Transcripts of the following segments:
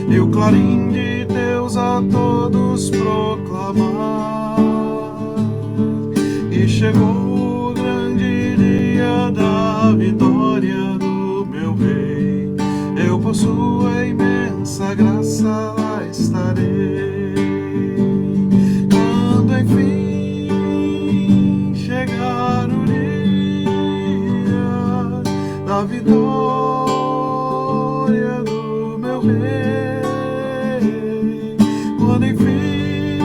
e o clarim de Deus a todos proclamar. E chegou o grande dia da vitória do meu Rei. Eu possuo a imensa graça, lá estarei. Quando enfim chegar o dia da vitória do meu Rei, quando enfim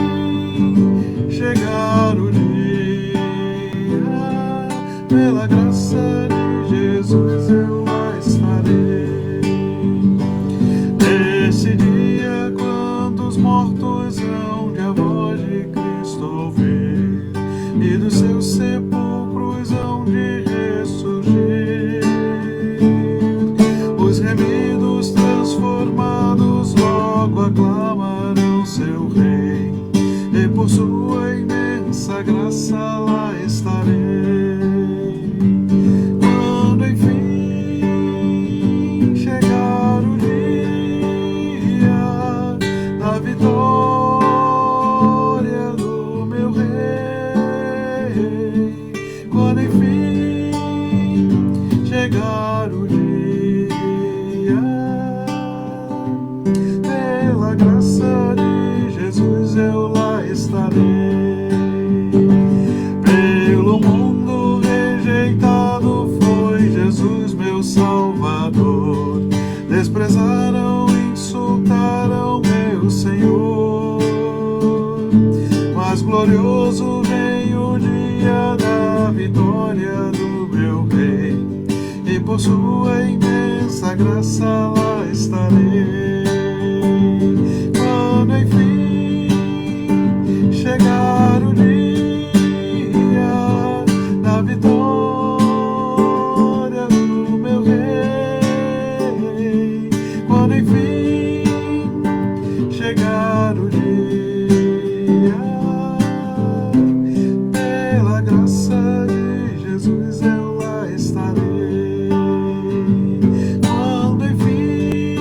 chegar o dia, pela graça de Jesus eu lá estarei. Nesse dia, quantos mortos hão de a voz de Cristo ouvir, e dos seus sepulcros hão de ressurgir, os remidos transformados logo aclamarão seu Rei, e por sua imensa graça lá estarei. Quando enfim chegar o dia da vitória do meu Rei, quando enfim chegar o dia, pela graça de Jesus eu lá estarei. Pelo mundo rejeitado foi Jesus meu Salvador, desprezaram, insultaram meu Senhor, mas glorioso vem o dia da vitória do meu Rei, e por sua imensa graça lá estarei. Quando enfim chegar o dia da vitória do meu Rei, quando enfim chegar o dia, pela graça de Jesus eu lá estarei. Quando enfim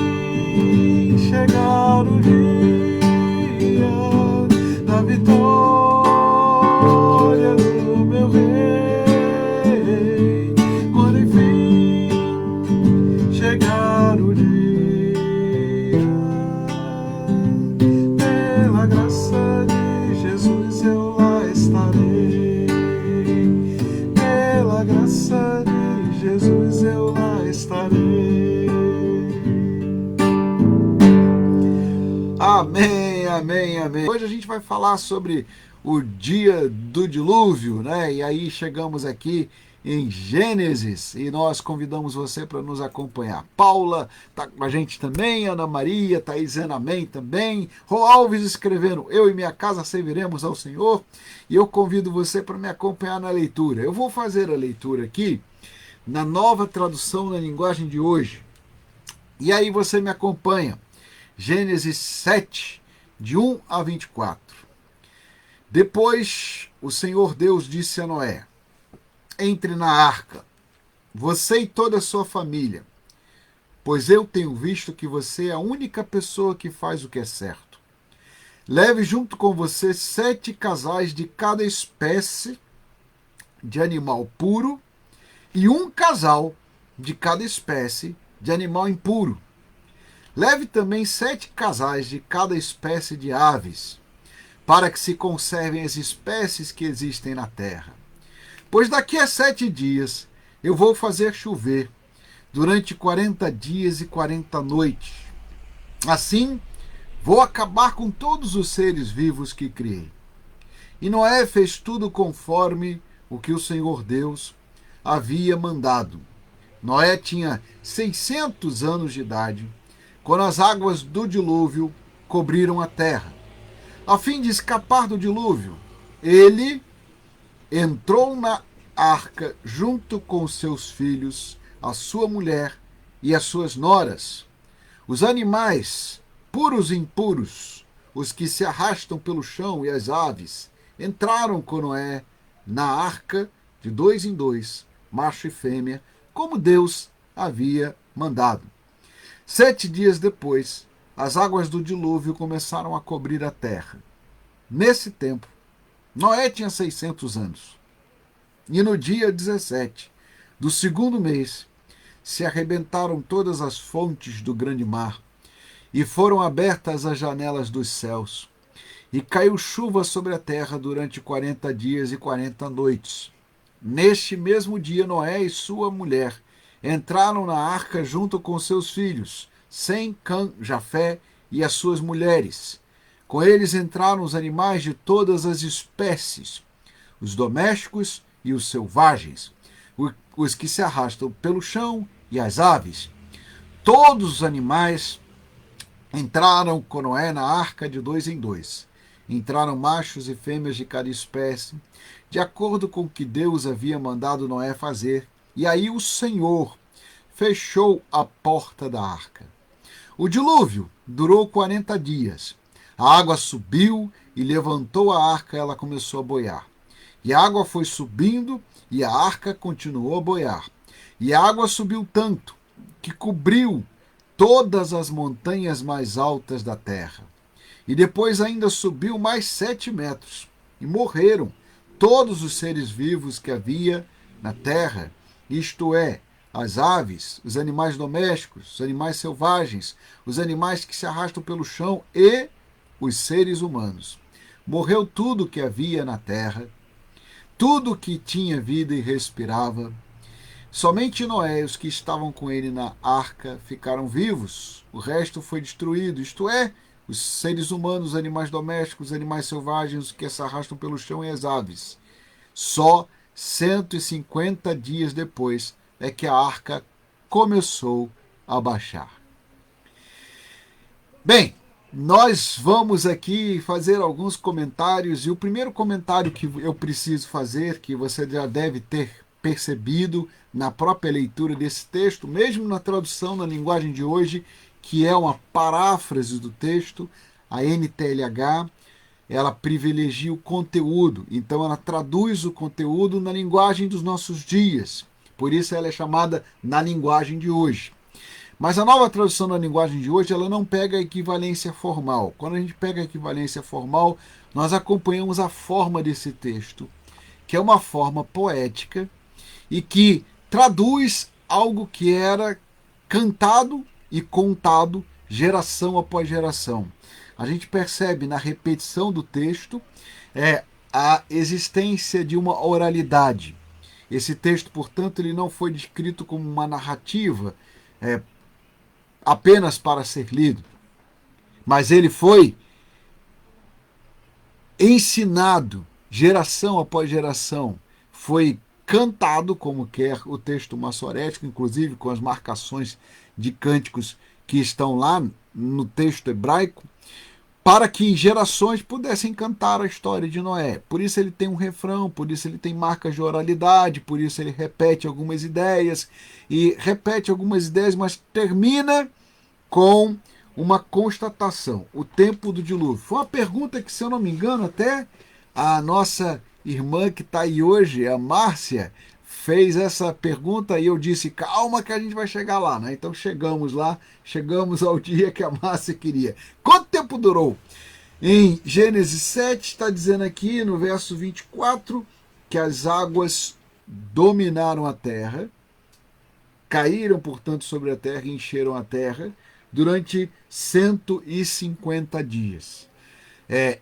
chegar o dia da vitória do meu Rei, quando enfim chegar o dia, pela graça de Jesus eu lá estarei. Pela graça de Jesus eu lá estarei. Amém, amém, amém. Hoje a gente vai falar sobre o dia do dilúvio, né? E aí chegamos aqui em Gênesis e nós convidamos você para nos acompanhar. Paula está com a gente também, Ana Maria, está dizendo amém também. Rô Alves escrevendo, eu e minha casa serviremos ao Senhor. E eu convido você para me acompanhar na leitura. Eu vou fazer a leitura aqui na nova tradução na linguagem de hoje. E aí você me acompanha. Gênesis 7, de 1 a 24. Depois o Senhor Deus disse a Noé, entre na arca, você e toda a sua família, pois eu tenho visto que você é a única pessoa que faz o que é certo. Leve junto com você 7 casais de cada espécie de animal puro e um casal de cada espécie de animal impuro. Leve também 7 casais de cada espécie de aves, para que se conservem as espécies que existem na terra. Pois daqui a 7 dias eu vou fazer chover, durante 40 dias e 40 noites. Assim, vou acabar com todos os seres vivos que criei. E Noé fez tudo conforme o que o Senhor Deus havia mandado. Noé tinha 600 anos de idade, quando as águas do dilúvio cobriram a terra. A fim de escapar do dilúvio, ele entrou na arca junto com seus filhos, a sua mulher e as suas noras. Os animais, puros e impuros, os que se arrastam pelo chão e as aves, entraram com Noé na arca de 2 em 2, macho e fêmea, como Deus havia mandado. 7 dias depois, as águas do dilúvio começaram a cobrir a terra. Nesse tempo, Noé tinha 600 anos. E no dia 17 do segundo mês, se arrebentaram todas as fontes do grande mar, e foram abertas as janelas dos céus, e caiu chuva sobre a terra durante 40 dias e 40 noites. Neste mesmo dia, Noé e sua mulher entraram na arca junto com seus filhos, Sem, Cã, Jafé e as suas mulheres. Com eles entraram os animais de todas as espécies, os domésticos e os selvagens, os que se arrastam pelo chão e as aves. Todos os animais entraram com Noé na arca de 2 em 2. Entraram machos e fêmeas de cada espécie, de acordo com o que Deus havia mandado Noé fazer. E aí o Senhor fechou a porta da arca. O dilúvio durou 40 dias. A água subiu e levantou a arca, ela começou a boiar. E a água foi subindo e a arca continuou a boiar. E a água subiu tanto que cobriu todas as montanhas mais altas da terra. E depois ainda subiu mais 7 metros. E morreram todos os seres vivos que havia na terra, isto é, as aves, os animais domésticos, os animais selvagens, os animais que se arrastam pelo chão e os seres humanos. Morreu tudo que havia na terra, tudo que tinha vida e respirava. Somente Noé e os que estavam com ele na arca ficaram vivos. O resto foi destruído, isto é, os seres humanos, os animais domésticos, os animais selvagens, os que se arrastam pelo chão e as aves. Só 150 dias depois é que a arca começou a baixar. Bem, nós vamos aqui fazer alguns comentários, e o primeiro comentário que eu preciso fazer, que você já deve ter percebido na própria leitura desse texto, mesmo na tradução na linguagem de hoje, que é uma paráfrase do texto, a NTLH, ela privilegia o conteúdo, então ela traduz o conteúdo na linguagem dos nossos dias, por isso ela é chamada na linguagem de hoje. Mas a nova tradução na linguagem de hoje, ela não pega a equivalência formal. Quando a gente pega a equivalência formal, nós acompanhamos a forma desse texto, que é uma forma poética e que traduz algo que era cantado e contado geração após geração. A gente percebe na repetição do texto a existência de uma oralidade. Esse texto, portanto, ele não foi descrito como uma narrativa apenas para ser lido, mas ele foi ensinado geração após geração, foi cantado, como quer o texto massorético, inclusive com as marcações de cânticos que estão lá no texto hebraico, para que gerações pudessem cantar a história de Noé. Por isso ele tem um refrão, por isso ele tem marcas de oralidade, por isso ele repete algumas ideias, mas termina com uma constatação, o tempo do dilúvio. Foi uma pergunta que, se eu não me engano, até a nossa irmã que está aí hoje, a Márcia, fez essa pergunta e eu disse, calma que a gente vai chegar lá, né? Então chegamos lá, chegamos ao dia que a Márcia queria. Quanto tempo durou? Em Gênesis 7 está dizendo aqui no verso 24 que as águas dominaram a terra, caíram, portanto, sobre a terra e encheram a terra durante 150 dias.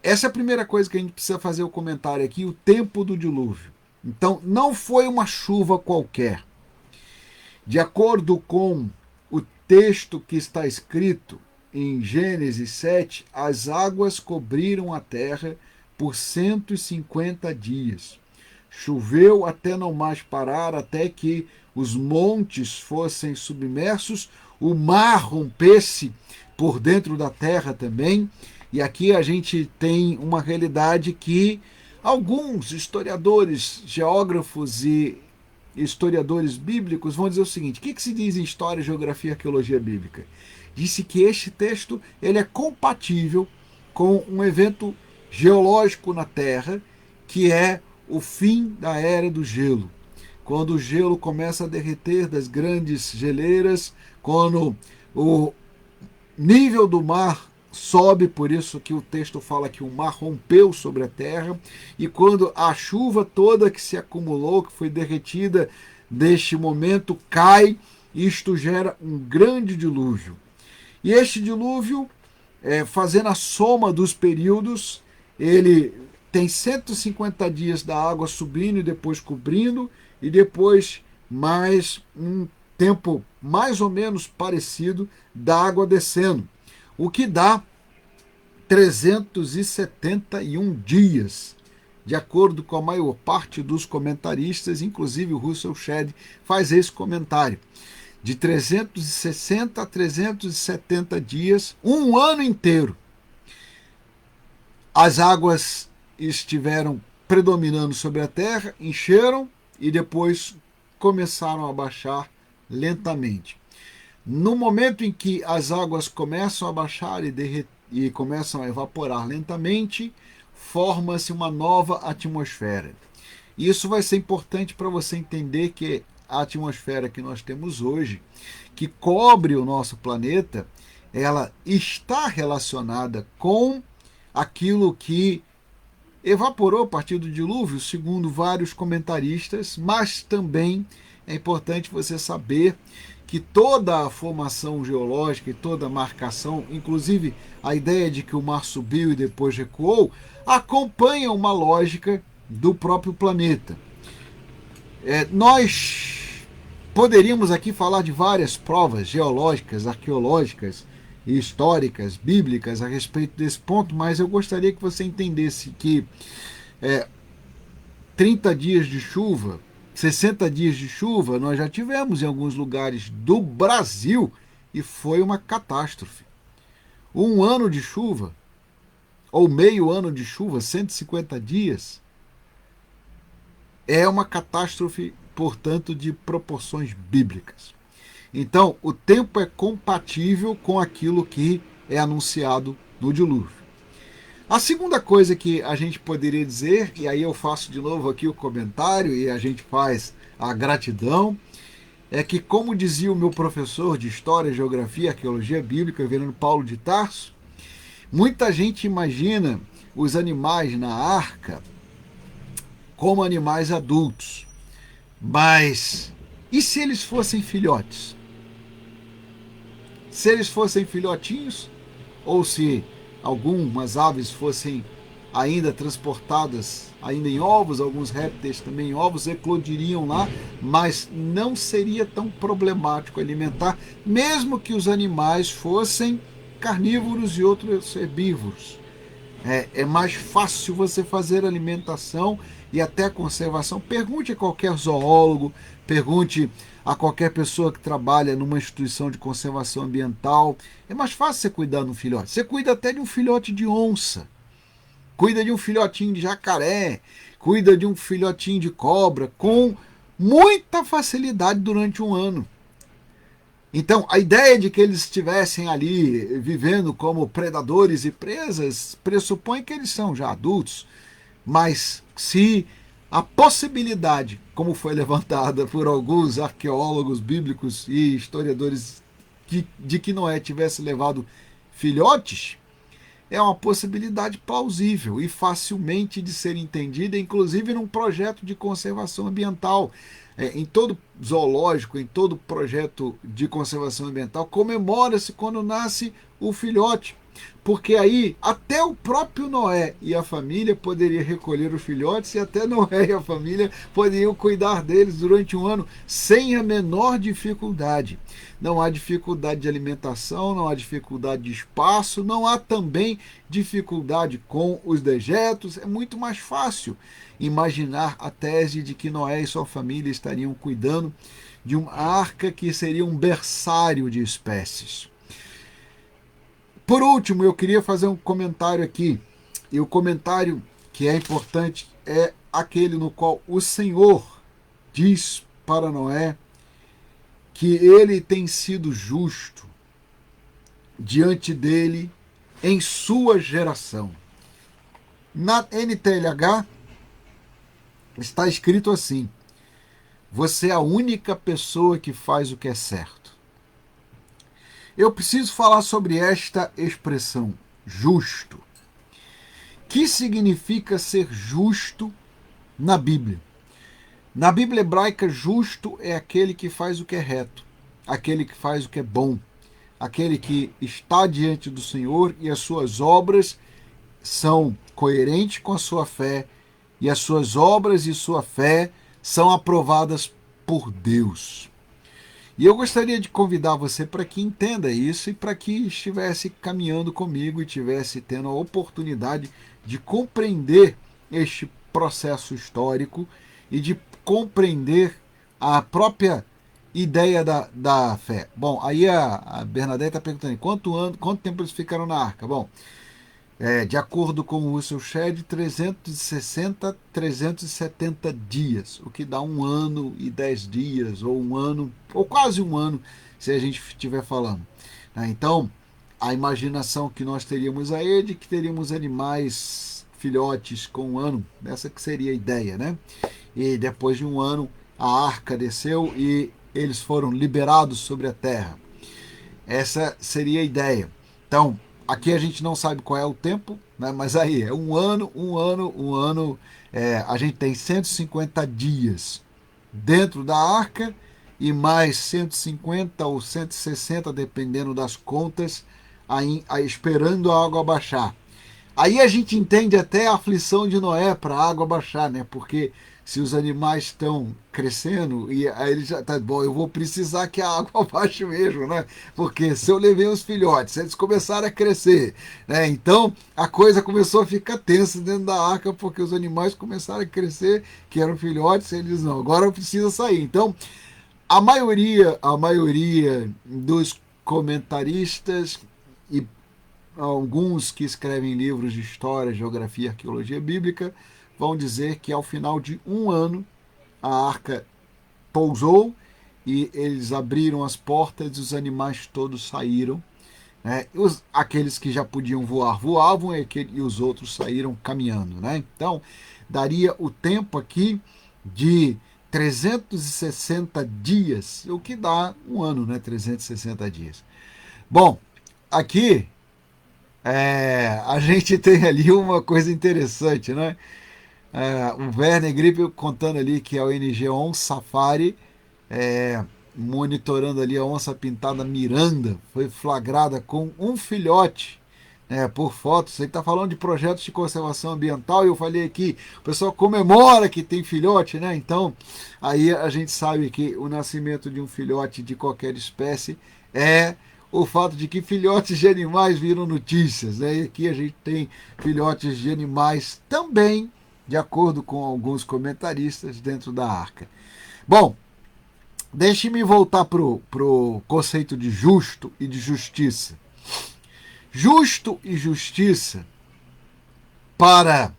Essa é a primeira coisa que a gente precisa fazer o comentário aqui, o tempo do dilúvio. Então, não foi uma chuva qualquer. De acordo com o texto que está escrito em Gênesis 7, as águas cobriram a terra por 150 dias. Choveu até não mais parar, até que os montes fossem submersos, o mar rompesse por dentro da terra também. E aqui a gente tem uma realidade que alguns historiadores, geógrafos e historiadores bíblicos vão dizer o seguinte: o que se diz em história, geografia e arqueologia bíblica? Disse que este texto ele é compatível com um evento geológico na Terra, que é o fim da era do gelo. Quando o gelo começa a derreter das grandes geleiras, quando o nível do mar sobe, por isso que o texto fala que o mar rompeu sobre a terra, e quando a chuva toda que se acumulou, que foi derretida neste momento, cai, isto gera um grande dilúvio. E este dilúvio, fazendo a soma dos períodos, ele tem 150 dias da água subindo e depois cobrindo, e depois mais um tempo mais ou menos parecido da água descendo, o que dá 371 dias, de acordo com a maior parte dos comentaristas, inclusive o Russell Shedd faz esse comentário. De 360 a 370 dias, um ano inteiro, as águas estiveram predominando sobre a terra, encheram e depois começaram a baixar lentamente. No momento em que as águas começam a baixar e começam a evaporar lentamente, forma-se uma nova atmosfera. Isso vai ser importante para você entender que a atmosfera que nós temos hoje, que cobre o nosso planeta, ela está relacionada com aquilo que evaporou a partir do dilúvio, segundo vários comentaristas, mas também é importante você saber que toda a formação geológica e toda a marcação, inclusive a ideia de que o mar subiu e depois recuou, acompanha uma lógica do próprio planeta. Nós poderíamos aqui falar de várias provas geológicas, arqueológicas, históricas, bíblicas a respeito desse ponto, mas eu gostaria que você entendesse que 30 dias de chuva, 60 dias de chuva, nós já tivemos em alguns lugares do Brasil e foi uma catástrofe. Um ano de chuva, ou meio ano de chuva, 150 dias, é uma catástrofe, portanto, de proporções bíblicas. Então, o tempo é compatível com aquilo que é anunciado no dilúvio. A segunda coisa que a gente poderia dizer, e aí eu faço de novo aqui o comentário e a gente faz a gratidão, é que, como dizia o meu professor de História, Geografia e Arqueologia Bíblica, Reverendo Paulo de Tarso, muita gente imagina os animais na arca como animais adultos. Mas e se eles fossem filhotes? Se eles fossem filhotinhos, ou se algumas aves fossem ainda transportadas, ainda em ovos, alguns répteis também em ovos, eclodiriam lá, mas não seria tão problemático alimentar, mesmo que os animais fossem carnívoros e outros herbívoros. É mais fácil você fazer alimentação e até conservação. Pergunte a qualquer zoólogo, pergunte a qualquer pessoa que trabalha numa instituição de conservação ambiental. É mais fácil você cuidar de um filhote. Você cuida até de um filhote de onça, cuida de um filhotinho de jacaré, cuida de um filhotinho de cobra com muita facilidade durante um ano. Então, a ideia de que eles estivessem ali vivendo como predadores e presas pressupõe que eles são já adultos, mas se a possibilidade, como foi levantada por alguns arqueólogos bíblicos e historiadores, de que Noé tivesse levado filhotes, é uma possibilidade plausível e facilmente de ser entendida, inclusive num projeto de conservação ambiental. Em todo zoológico, em todo projeto de conservação ambiental, comemora-se quando nasce o filhote, porque aí até o próprio Noé e a família poderiam recolher os filhotes e até Noé e a família poderiam cuidar deles durante um ano sem a menor dificuldade. Não há dificuldade de alimentação, não há dificuldade de espaço, não há também dificuldade com os dejetos, é muito mais fácil imaginar a tese de que Noé e sua família estariam cuidando de uma arca que seria um berçário de espécies. Por último, eu queria fazer um comentário aqui, e o comentário que é importante é aquele no qual o Senhor diz para Noé que ele tem sido justo diante dele em sua geração. Na NTLH está escrito assim: você é a única pessoa que faz o que é certo. Eu preciso falar sobre esta expressão, justo. Que significa ser justo na Bíblia? Na Bíblia hebraica, justo é aquele que faz o que é reto, aquele que faz o que é bom, aquele que está diante do Senhor e as suas obras são coerentes com a sua fé e as suas obras e sua fé são aprovadas por Deus. E eu gostaria de convidar você para que entenda isso e para que estivesse caminhando comigo e estivesse tendo a oportunidade de compreender este processo histórico e de compreender a própria ideia da fé. Bom, aí a Bernadette está perguntando quanto tempo eles ficaram na arca. Bom, de acordo com o Russell Shedd, 360, 370 dias, o que dá 1 ano e 10 dias, ou 1 ano, ou quase 1 ano, se a gente estiver falando. Então, a imaginação que nós teríamos aí é de que teríamos animais filhotes com 1 ano, essa que seria a ideia, né? E depois de 1 ano, a arca desceu e eles foram liberados sobre a terra. Essa seria a ideia. Então, aqui a gente não sabe qual é o tempo, né? Mas aí é 1 ano. A gente tem 150 dias dentro da arca e mais 150 ou 160, dependendo das contas, aí, esperando a água baixar. Aí a gente entende até a aflição de Noé para a água baixar, né? Porque se os animais estão crescendo, e aí ele já tá bom, eu vou precisar que a água baixe mesmo, né? Porque se eu levei os filhotes, eles começaram a crescer, né? Então a coisa começou a ficar tensa dentro da arca, porque os animais começaram a crescer, que eram filhotes, eles não, agora precisa sair. Então a maioria dos comentaristas e alguns que escrevem livros de história, geografia e arqueologia bíblica vão dizer que ao final de 1 ano a arca pousou e eles abriram as portas e os animais todos saíram. Né? Aqueles que já podiam voar, voavam e os outros saíram caminhando. Né? Então, daria o tempo aqui de 360 dias, o que dá 1 ano, né? 360 dias. Bom, aqui a gente tem ali uma coisa interessante, né? O Werner Gripp contando ali que a ONG On Safari, monitorando ali a onça pintada Miranda, foi flagrada com um filhote, por fotos. Ele está falando de projetos de conservação ambiental e eu falei aqui, o pessoal comemora que tem filhote, né? Então, aí a gente sabe que o nascimento de um filhote de qualquer espécie é o fato de que filhotes de animais viram notícias, né? E aqui a gente tem filhotes de animais também, de acordo com alguns comentaristas, dentro da arca. Bom, deixe-me voltar para o conceito de justo e de justiça. Justo e justiça, para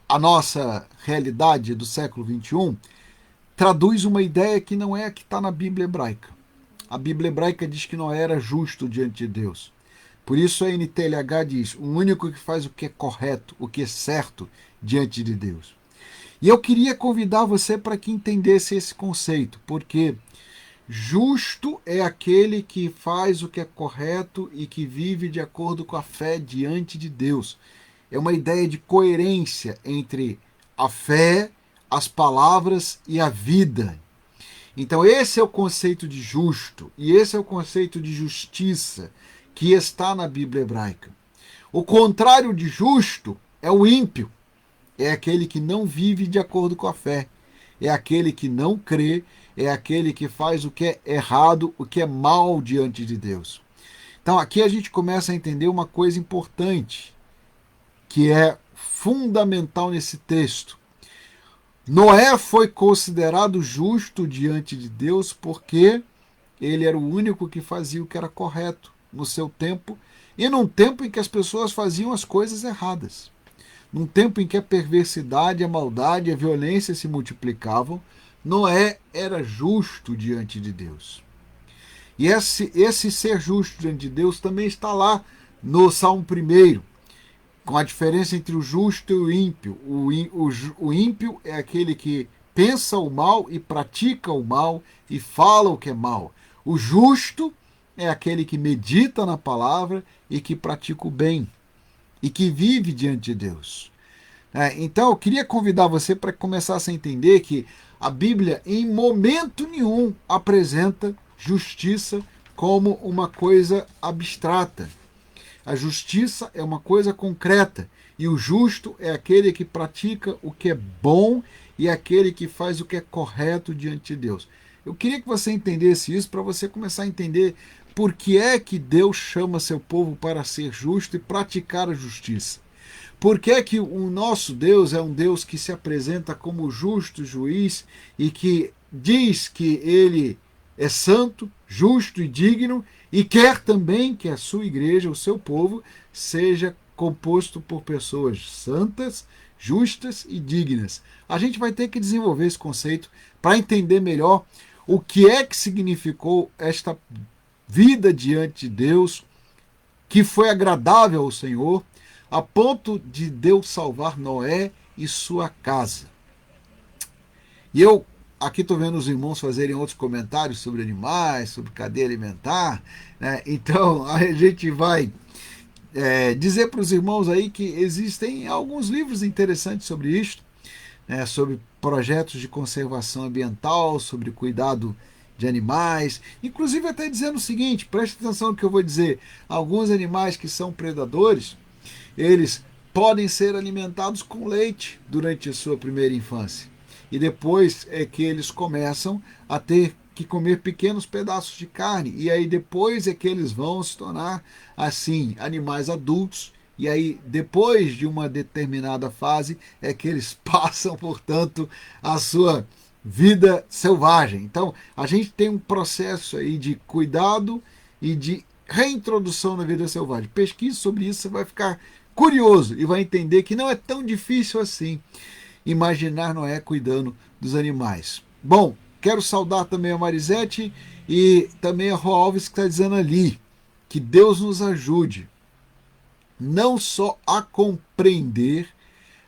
a nossa realidade do século XXI, traduz uma ideia que não é a que está na Bíblia hebraica. A Bíblia hebraica diz que Noé era justo diante de Deus. Por isso a NTLH diz, o único que faz o que é correto, o que é certo diante de Deus. E eu queria convidar você para que entendesse esse conceito, porque justo é aquele que faz o que é correto e que vive de acordo com a fé diante de Deus. É uma ideia de coerência entre a fé, as palavras e a vida. Então esse é o conceito de justo e esse é o conceito de justiça que está na Bíblia hebraica. O contrário de justo é o ímpio, é aquele que não vive de acordo com a fé, é aquele que não crê, é aquele que faz o que é errado, o que é mal diante de Deus. Então aqui a gente começa a entender uma coisa importante, que é fundamental nesse texto. Noé foi considerado justo diante de Deus porque ele era o único que fazia o que era correto no seu tempo e num tempo em que as pessoas faziam as coisas erradas. Num tempo em que a perversidade, a maldade e a violência se multiplicavam, Noé era justo diante de Deus. E esse ser justo diante de Deus também está lá no Salmo 1, com a diferença entre o justo e o ímpio. O ímpio é aquele que pensa o mal e pratica o mal e fala o que é mal. O justo é aquele que medita na palavra e que pratica o bem e que vive diante de Deus. Então eu queria convidar você para que começasse a entender que a Bíblia em momento nenhum apresenta justiça como uma coisa abstrata. A justiça é uma coisa concreta e o justo é aquele que pratica o que é bom e aquele que faz o que é correto diante de Deus. Eu queria que você entendesse isso para você começar a entender por que é que Deus chama seu povo para ser justo e praticar a justiça. Por que é que o nosso Deus é um Deus que se apresenta como justo juiz e que diz que ele é santo, justo e digno e quer também que a sua igreja, o seu povo, seja composto por pessoas santas, justas e dignas? A gente vai ter que desenvolver esse conceito para entender melhor o que é que significou esta vida diante de Deus, que foi agradável ao Senhor, a ponto de Deus salvar Noé e sua casa. E eu aqui estou vendo os irmãos fazerem outros comentários sobre animais, sobre cadeia alimentar, né? Então a gente vai dizer para os irmãos aí que existem alguns livros interessantes sobre isto, né? Sobre projetos de conservação ambiental, sobre cuidado de animais, inclusive até dizendo o seguinte, preste atenção no que eu vou dizer, alguns animais que são predadores, eles podem ser alimentados com leite durante a sua primeira infância. E depois é que eles começam a ter que comer pequenos pedaços de carne. E aí depois é que eles vão se tornar, assim, animais adultos. E aí, depois de uma determinada fase, é que eles passam, portanto, a sua vida selvagem. Então, a gente tem um processo aí de cuidado e de reintrodução na vida selvagem. Pesquise sobre isso, você vai ficar curioso e vai entender que não é tão difícil assim imaginar Noé cuidando dos animais. Bom, quero saudar também a Marisete e também a Rô Alves que está dizendo ali que Deus nos ajude não só a compreender,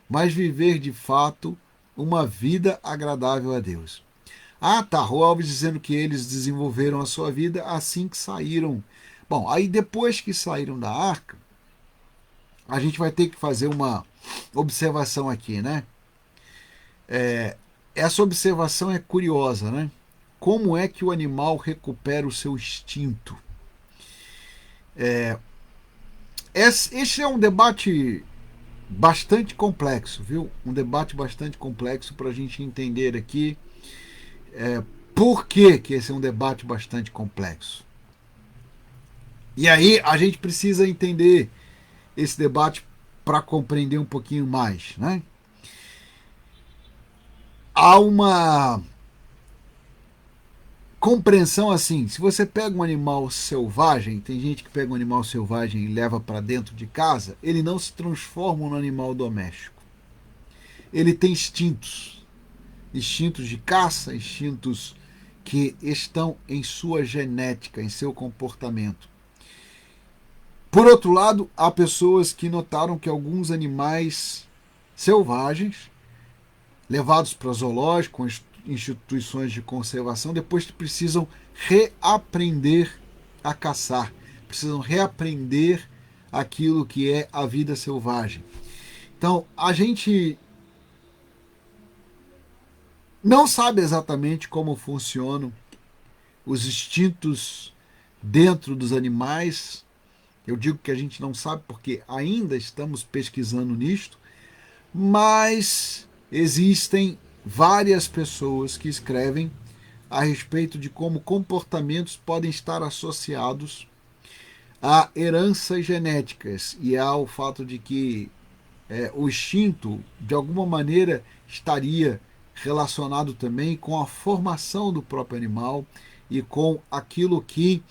mas viver de fato uma vida agradável a Deus. Ah, tá, Rô Alves dizendo que eles desenvolveram a sua vida assim que saíram. Bom, aí depois que saíram da arca, a gente vai ter que fazer uma observação aqui, né? Essa observação é curiosa, né? Como é que o animal recupera o seu instinto? Este é um debate bastante complexo, viu? Um debate bastante complexo para a gente entender aqui por que esse é um debate bastante complexo. E aí a gente precisa entender esse debate para compreender um pouquinho mais, né? Há uma compreensão assim, se você pega um animal selvagem, tem gente que pega um animal selvagem e leva para dentro de casa, ele não se transforma num animal doméstico. Ele tem instintos, instintos de caça, instintos que estão em sua genética, em seu comportamento. Por outro lado, há pessoas que notaram que alguns animais selvagens, levados para zoológicos, instituições de conservação, depois precisam reaprender a caçar, precisam reaprender aquilo que é a vida selvagem. Então, a gente não sabe exatamente como funcionam os instintos dentro dos animais. Eu digo que a gente não sabe porque ainda estamos pesquisando nisto, mas existem várias pessoas que escrevem a respeito de como comportamentos podem estar associados a heranças genéticas e ao fato de que o instinto, de alguma maneira, estaria relacionado também com a formação do próprio animal e com aquilo que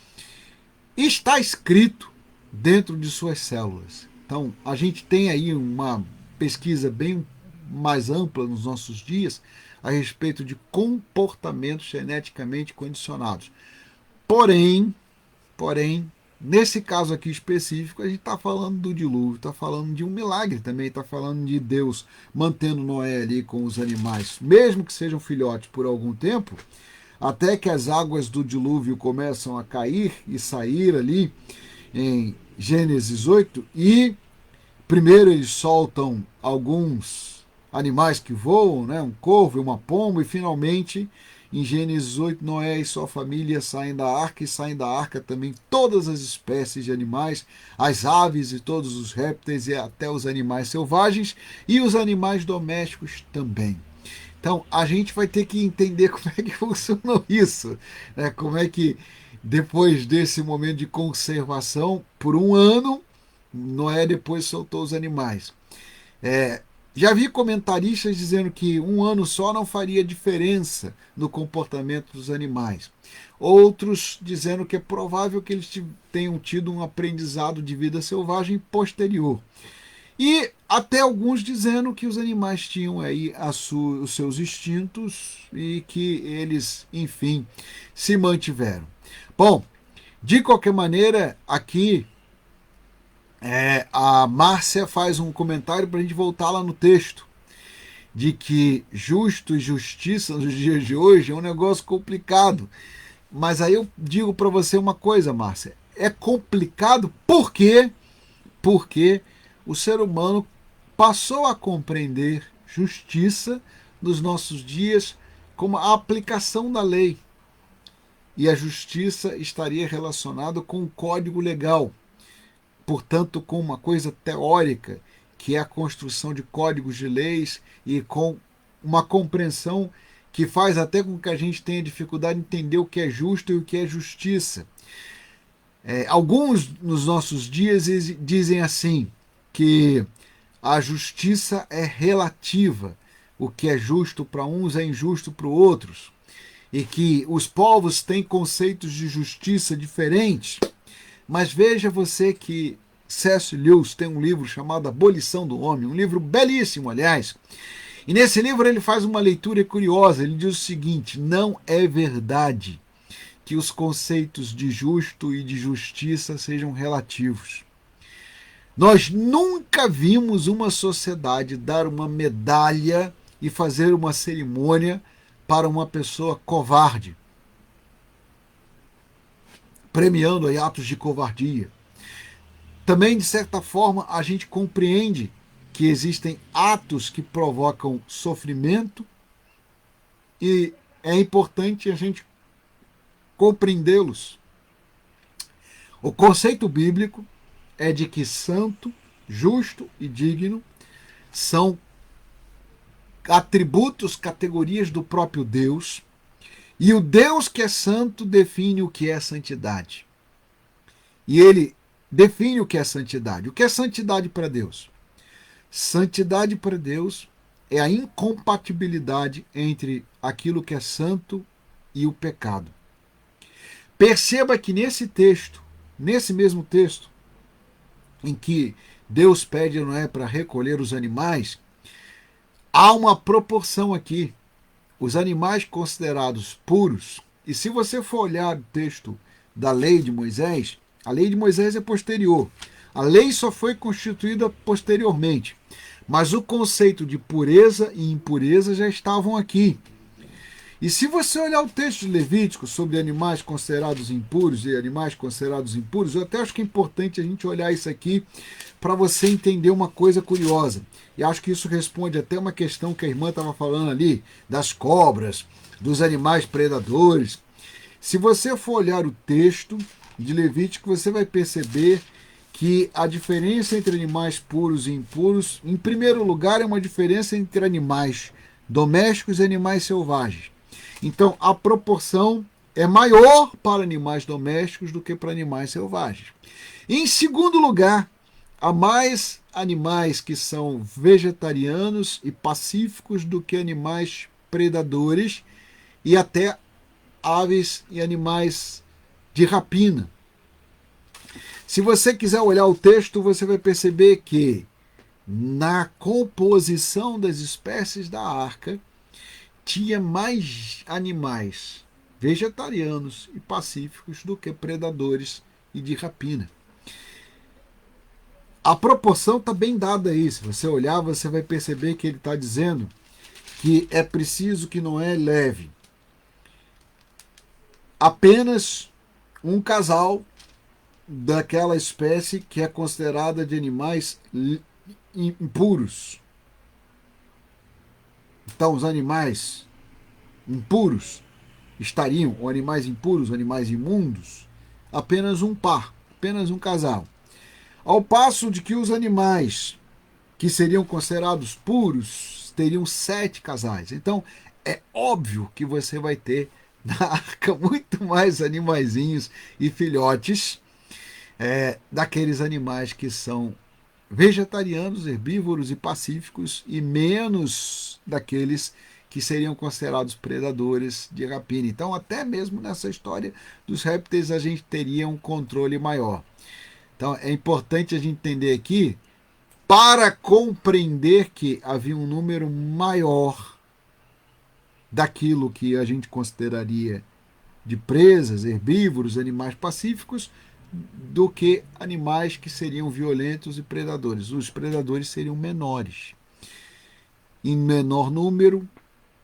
está escrito dentro de suas células. Então, a gente tem aí uma pesquisa bem mais ampla nos nossos dias a respeito de comportamentos geneticamente condicionados. Porém, nesse caso aqui específico, a gente está falando do dilúvio, está falando de um milagre também, está falando de Deus mantendo Noé ali com os animais, mesmo que sejam filhotes por algum tempo. até que as águas do dilúvio começam a cair e sair ali em Gênesis 8, e primeiro eles soltam alguns animais que voam, né? Um corvo e uma pomba, e finalmente, em Gênesis 8, Noé e sua família saem da arca, e saem da arca também todas as espécies de animais, as aves e todos os répteis e até os animais selvagens e os animais domésticos também. Então, a gente vai ter que entender como é que funcionou isso, né? Como é que, depois desse momento de conservação, por um ano, Noé depois soltou os animais. Já vi comentaristas dizendo que um ano só não faria diferença no comportamento dos animais. Outros dizendo que é provável que eles tenham tido um aprendizado de vida selvagem posterior. E até alguns dizendo que os animais tinham aí os seus instintos e que eles, enfim, se mantiveram. Bom, de qualquer maneira, aqui a Márcia faz um comentário para a gente voltar lá no texto, de que justo e justiça nos dias de hoje é um negócio complicado. Mas aí eu digo para você uma coisa, Márcia, é complicado por quê? Porque o ser humano passou a compreender justiça nos nossos dias como a aplicação da lei. E a justiça estaria relacionada com o código legal, portanto, com uma coisa teórica, que é a construção de códigos de leis e com uma compreensão que faz até com que a gente tenha dificuldade de entender o que é justo e o que é justiça. Alguns nos nossos dias dizem assim, que a justiça é relativa, o que é justo para uns é injusto para outros, e que os povos têm conceitos de justiça diferentes. Mas veja você que C.S. Lewis tem um livro chamado Abolição do Homem, um livro belíssimo, aliás. E nesse livro ele faz uma leitura curiosa. Ele diz o seguinte: não é verdade que os conceitos de justo e de justiça sejam relativos. Nós nunca vimos uma sociedade dar uma medalha e fazer uma cerimônia para uma pessoa covarde, premiando aí atos de covardia. Também, de certa forma, a gente compreende que existem atos que provocam sofrimento e é importante a gente compreendê-los. O conceito bíblico é de que santo, justo e digno são atributos, categorias do próprio Deus, e o Deus que é santo define o que é santidade. E ele define o que é santidade. O que é santidade para Deus? Santidade para Deus é a incompatibilidade entre aquilo que é santo e o pecado. Perceba que nesse texto, nesse mesmo texto, em que Deus pede a Noé para recolher os animais, há uma proporção aqui. Os animais considerados puros, e se você for olhar o texto da lei de Moisés, a lei de Moisés é posterior. A lei só foi constituída posteriormente. Mas o conceito de pureza e impureza já estavam aqui. E se você olhar o texto de Levítico sobre animais considerados impuros e animais considerados impuros, eu até acho que é importante a gente olhar isso aqui para você entender uma coisa curiosa. E acho que isso responde até uma questão que a irmã estava falando ali, das cobras, dos animais predadores. Se você for olhar o texto de Levítico, você vai perceber que a diferença entre animais puros e impuros, em primeiro lugar, é uma diferença entre animais domésticos e animais selvagens. Então, a proporção é maior para animais domésticos do que para animais selvagens. Em segundo lugar, há mais animais que são vegetarianos e pacíficos do que animais predadores e até aves e animais de rapina. Se você quiser olhar o texto, você vai perceber que na composição das espécies da arca tinha mais animais vegetarianos e pacíficos do que predadores e de rapina. A proporção está bem dada aí. Se você olhar, você vai perceber que ele está dizendo que é preciso que Noé leve apenas um casal daquela espécie que é considerada de animais impuros. Então, os animais impuros estariam, ou animais impuros, ou animais imundos, apenas um par, apenas um casal. Ao passo de que os animais que seriam considerados puros teriam 7 casais. Então, é óbvio que você vai ter na arca muito mais animaizinhos e filhotes daqueles animais que são vegetarianos, herbívoros e pacíficos, e menos daqueles que seriam considerados predadores de rapina. Então, até mesmo nessa história dos répteis, a gente teria um controle maior. Então, é importante a gente entender aqui, para compreender que havia um número maior daquilo que a gente consideraria de presas, herbívoros, animais pacíficos, do que animais que seriam violentos e predadores. Os predadores seriam menores, em menor número,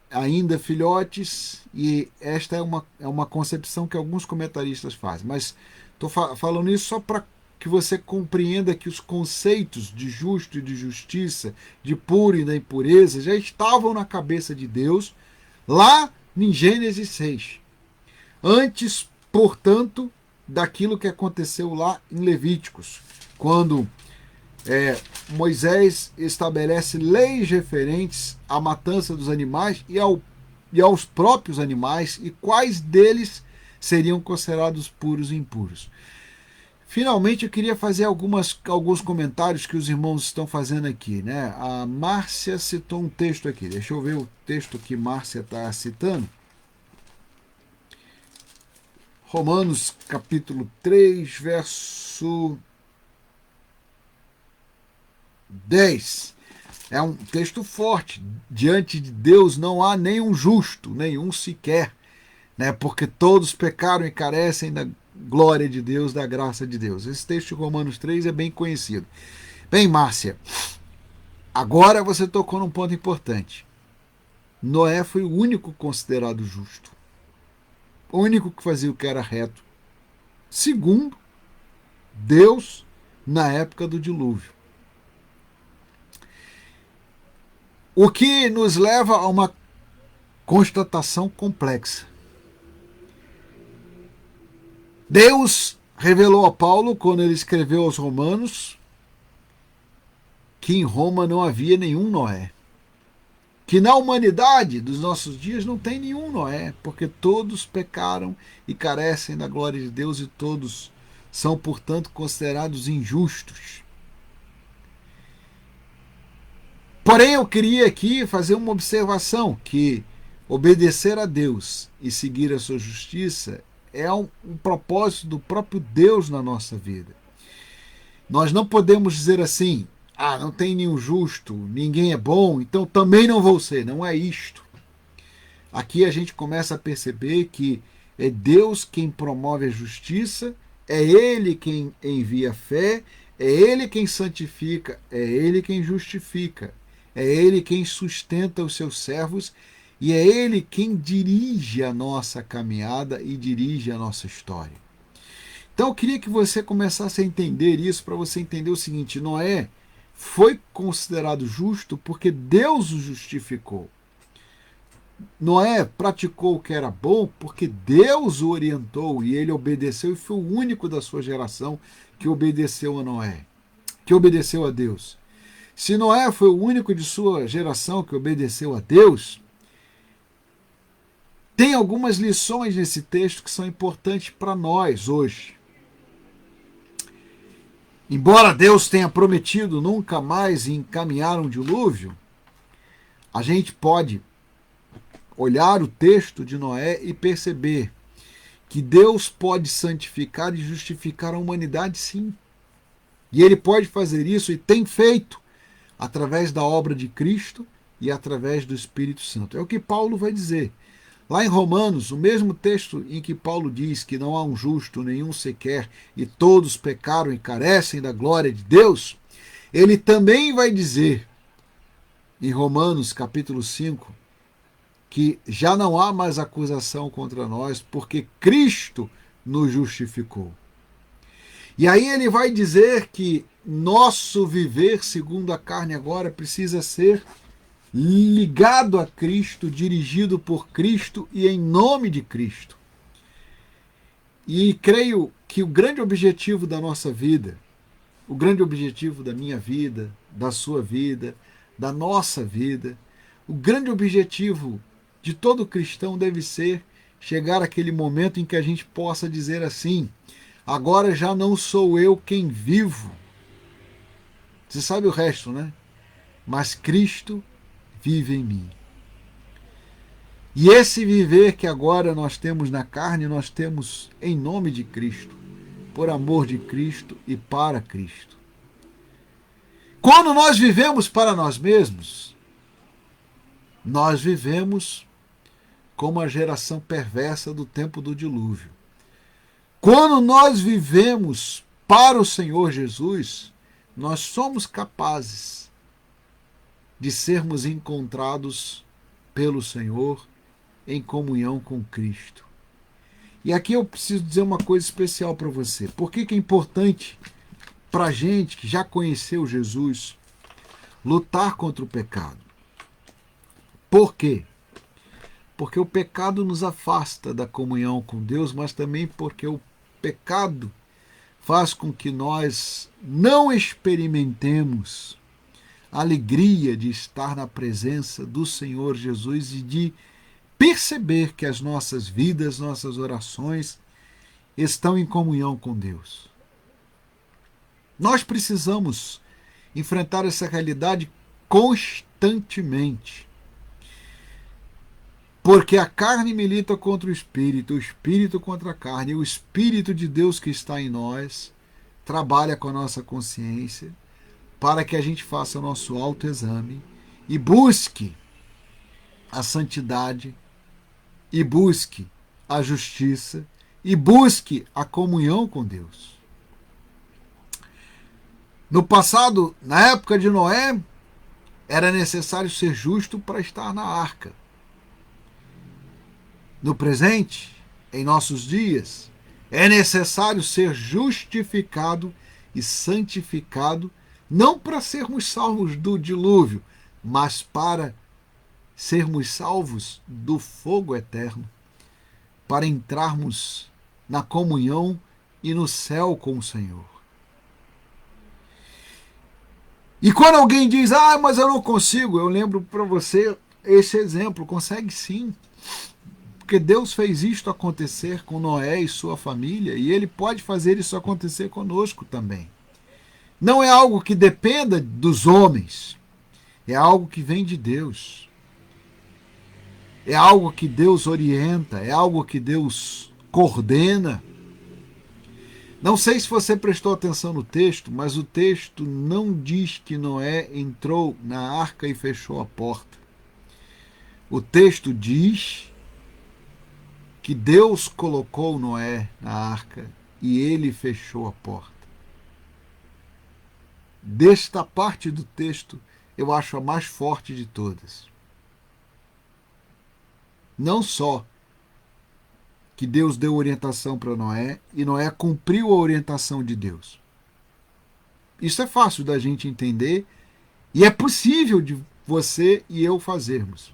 ainda filhotes, e esta é uma concepção que alguns comentaristas fazem. Mas estou falando isso só para que você compreenda que os conceitos de justo e de justiça, de puro e da impureza, já estavam na cabeça de Deus lá em Gênesis 6. Antes, portanto, daquilo que aconteceu lá em Levíticos, quando Moisés estabelece leis referentes à matança dos animais e aos próprios animais, e quais deles seriam considerados puros e impuros. Finalmente, eu queria fazer alguns comentários que os irmãos estão fazendo aqui, né? A Márcia citou um texto aqui. Deixa eu ver o texto que Márcia está citando. Romanos capítulo 3, verso 10. É um texto forte. Diante de Deus não há nenhum justo, nenhum sequer, né? Porque todos pecaram e carecem da glória de Deus, da graça de Deus. Esse texto de Romanos 3 é bem conhecido. Bem, Márcia, agora você tocou num ponto importante. Noé foi o único considerado justo. O único que fazia o que era reto. Segundo Deus, na época do dilúvio. O que nos leva a uma constatação complexa. Deus revelou a Paulo, quando ele escreveu aos Romanos, que em Roma não havia nenhum Noé. Que na humanidade dos nossos dias não tem nenhum Noé, porque todos pecaram e carecem da glória de Deus, e todos são, portanto, considerados injustos. Porém, eu queria aqui fazer uma observação, que obedecer a Deus e seguir a sua justiça é um propósito do próprio Deus na nossa vida. Nós não podemos dizer assim, não tem nenhum justo, ninguém é bom, então também não vou ser. Não é isto. Aqui a gente começa a perceber que é Deus quem promove a justiça, é Ele quem envia a fé, é Ele quem santifica, é Ele quem justifica, é Ele quem sustenta os seus servos, e é Ele quem dirige a nossa caminhada e dirige a nossa história. Então eu queria que você começasse a entender isso, para você entender o seguinte: Noé foi considerado justo porque Deus o justificou. Noé praticou o que era bom porque Deus o orientou e ele obedeceu, e foi o único da sua geração que obedeceu a Noé, que obedeceu a Deus. Se Noé foi o único de sua geração que obedeceu a Deus, tem algumas lições nesse texto que são importantes para nós hoje. Embora Deus tenha prometido nunca mais encaminhar um dilúvio, a gente pode olhar o texto de Noé e perceber que Deus pode santificar e justificar a humanidade, sim. E Ele pode fazer isso, e tem feito, através da obra de Cristo e através do Espírito Santo. É o que Paulo vai dizer. Lá em Romanos, o mesmo texto em que Paulo diz que não há um justo, nenhum sequer, e todos pecaram e carecem da glória de Deus, ele também vai dizer, em Romanos capítulo 5, que já não há mais acusação contra nós, porque Cristo nos justificou. E aí ele vai dizer que nosso viver segundo a carne agora precisa ser ligado a Cristo, dirigido por Cristo e em nome de Cristo. E creio que o grande objetivo da nossa vida, o grande objetivo da minha vida, da sua vida, da nossa vida, o grande objetivo de todo cristão deve ser chegar àquele momento em que a gente possa dizer assim: agora já não sou eu quem vivo. Você sabe o resto, né? Mas Cristo vive em mim. E esse viver que agora nós temos na carne, nós temos em nome de Cristo, por amor de Cristo e para Cristo. Quando nós vivemos para nós mesmos, nós vivemos como a geração perversa do tempo do dilúvio. Quando nós vivemos para o Senhor Jesus, nós somos capazes de sermos encontrados pelo Senhor em comunhão com Cristo. E aqui eu preciso dizer uma coisa especial para você. Por que é importante para a gente que já conheceu Jesus lutar contra o pecado? Por quê? Porque o pecado nos afasta da comunhão com Deus, mas também porque o pecado faz com que nós não experimentemos a alegria de estar na presença do Senhor Jesus e de perceber que as nossas vidas, nossas orações estão em comunhão com Deus. Nós precisamos enfrentar essa realidade constantemente. Porque a carne milita contra o espírito contra a carne, e o Espírito de Deus que está em nós trabalha com a nossa consciência para que a gente faça o nosso autoexame e busque a santidade, e busque a justiça, e busque a comunhão com Deus. No passado, na época de Noé, era necessário ser justo para estar na arca. No presente, em nossos dias, é necessário ser justificado e santificado, não para sermos salvos do dilúvio, mas para sermos salvos do fogo eterno, para entrarmos na comunhão e no céu com o Senhor. E quando alguém diz, mas eu não consigo, eu lembro para você esse exemplo, consegue sim. Porque Deus fez isto acontecer com Noé e sua família, e Ele pode fazer isso acontecer conosco também. Não é algo que dependa dos homens, é algo que vem de Deus. É algo que Deus orienta, é algo que Deus coordena. Não sei se você prestou atenção no texto, mas o texto não diz que Noé entrou na arca e fechou a porta. O texto diz que Deus colocou Noé na arca e ele fechou a porta. Desta parte do texto, eu acho a mais forte de todas. Não só que Deus deu orientação para Noé e Noé cumpriu a orientação de Deus. Isso é fácil da gente entender e é possível de você e eu fazermos.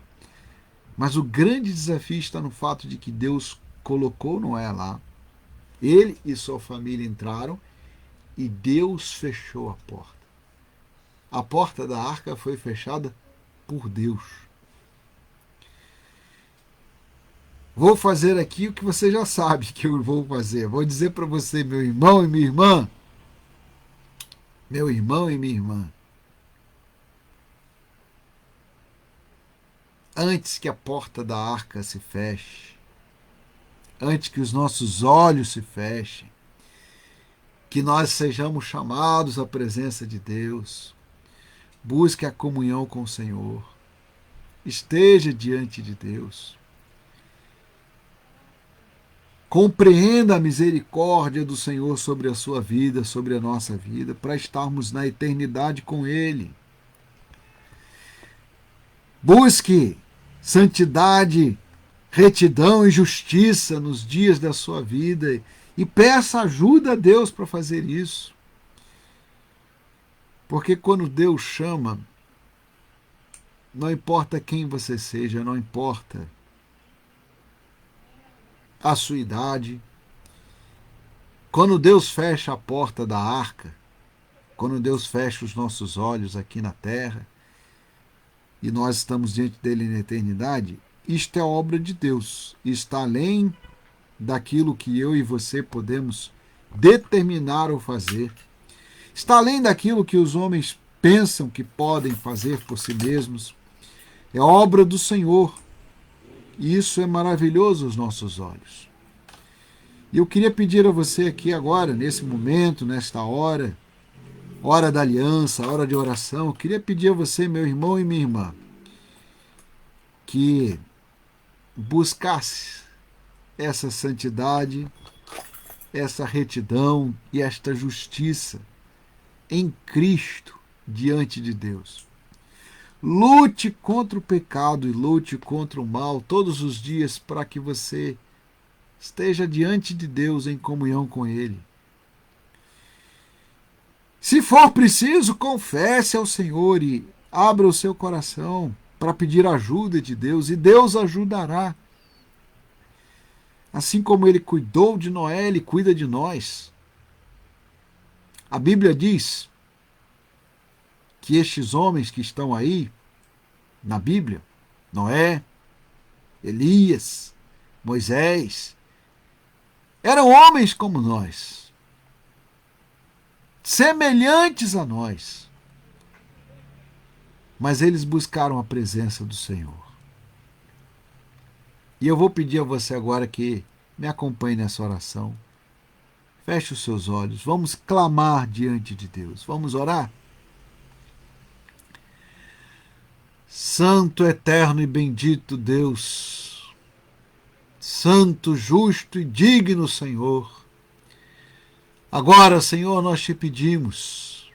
Mas o grande desafio está no fato de que Deus colocou Noé lá, ele e sua família entraram e Deus fechou a porta. A porta da arca foi fechada por Deus. Vou fazer aqui o que você já sabe que eu vou fazer. Vou dizer para você, meu irmão e minha irmã, meu irmão e minha irmã, antes que a porta da arca se feche, antes que os nossos olhos se fechem, que nós sejamos chamados à presença de Deus, busque a comunhão com o Senhor, esteja diante de Deus, compreenda a misericórdia do Senhor sobre a sua vida, sobre a nossa vida, para estarmos na eternidade com Ele. Busque santidade, retidão e justiça nos dias da sua vida e peça ajuda a Deus para fazer isso. Porque quando Deus chama, não importa quem você seja, não importa a sua idade. Quando Deus fecha a porta da arca, quando Deus fecha os nossos olhos aqui na terra, e nós estamos diante dele na eternidade, isto é obra de Deus. Está além daquilo que eu e você podemos determinar ou fazer. Está além daquilo que os homens pensam que podem fazer por si mesmos. É obra do Senhor. E isso é maravilhoso aos nossos olhos. E eu queria pedir a você aqui agora, nesse momento, nesta hora da aliança, hora de oração, eu queria pedir a você, meu irmão e minha irmã, que buscasse essa santidade, essa retidão e esta justiça em Cristo diante de Deus. Lute contra o pecado e lute contra o mal todos os dias para que você esteja diante de Deus em comunhão com Ele. Se for preciso, confesse ao Senhor e abra o seu coração para pedir ajuda de Deus, e Deus ajudará. Assim como Ele cuidou de Noé, Ele cuida de nós. A Bíblia diz que estes homens que estão aí na Bíblia, Noé, Elias, Moisés, eram homens como nós, semelhantes a nós, mas eles buscaram a presença do Senhor. E eu vou pedir a você agora que me acompanhe nessa oração. Feche os seus olhos, vamos clamar diante de Deus, vamos orar? Santo, eterno e bendito Deus, santo, justo e digno Senhor, agora, Senhor, nós te pedimos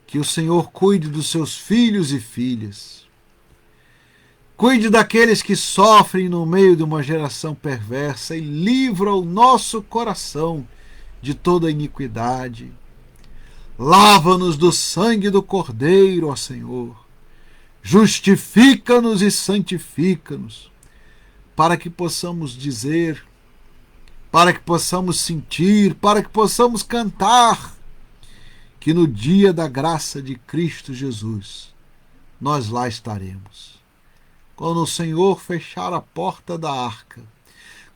que o Senhor cuide dos seus filhos e filhas, cuide daqueles que sofrem no meio de uma geração perversa e livra o nosso coração de toda iniquidade. Lava-nos do sangue do Cordeiro, ó Senhor. Justifica-nos e santifica-nos, para que possamos dizer, para que possamos sentir, para que possamos cantar, que no dia da graça de Cristo Jesus, nós lá estaremos. Quando o Senhor fechar a porta da arca,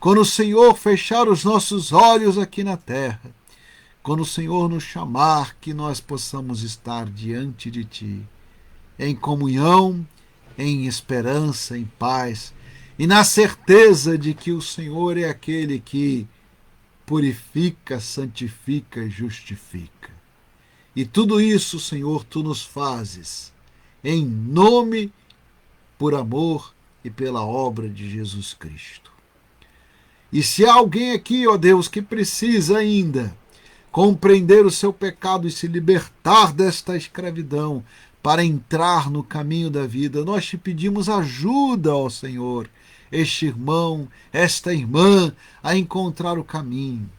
quando o Senhor fechar os nossos olhos aqui na terra, quando o Senhor nos chamar, que nós possamos estar diante de Ti, em comunhão, em esperança, em paz, e na certeza de que o Senhor é aquele que purifica, santifica e justifica. E tudo isso, Senhor, Tu nos fazes em nome, por amor e pela obra de Jesus Cristo. E se há alguém aqui, ó Deus, que precisa ainda compreender o seu pecado e se libertar desta escravidão para entrar no caminho da vida, nós te pedimos ajuda, ó Senhor, este irmão, esta irmã, a encontrar o caminho.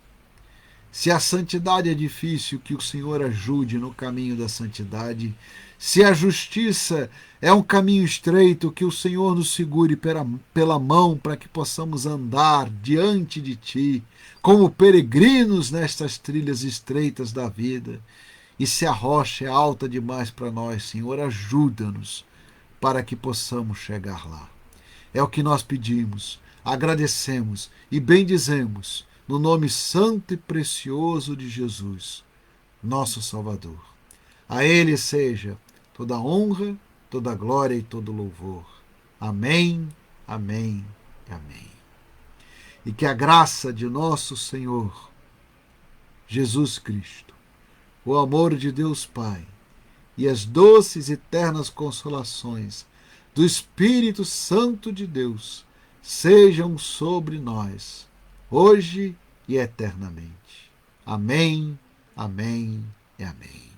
Se a santidade é difícil, que o Senhor ajude no caminho da santidade. Se a justiça é um caminho estreito, que o Senhor nos segure pela mão para que possamos andar diante de Ti, como peregrinos nestas trilhas estreitas da vida. E se a rocha é alta demais para nós, Senhor, ajuda-nos para que possamos chegar lá. É o que nós pedimos, agradecemos e bendizemos no nome santo e precioso de Jesus, nosso Salvador. A Ele seja toda honra, toda glória e todo louvor. Amém, amém, amém. E que a graça de nosso Senhor Jesus Cristo, o amor de Deus Pai e as doces e eternas consolações do Espírito Santo de Deus sejam sobre nós, hoje e eternamente. Amém, amém e amém.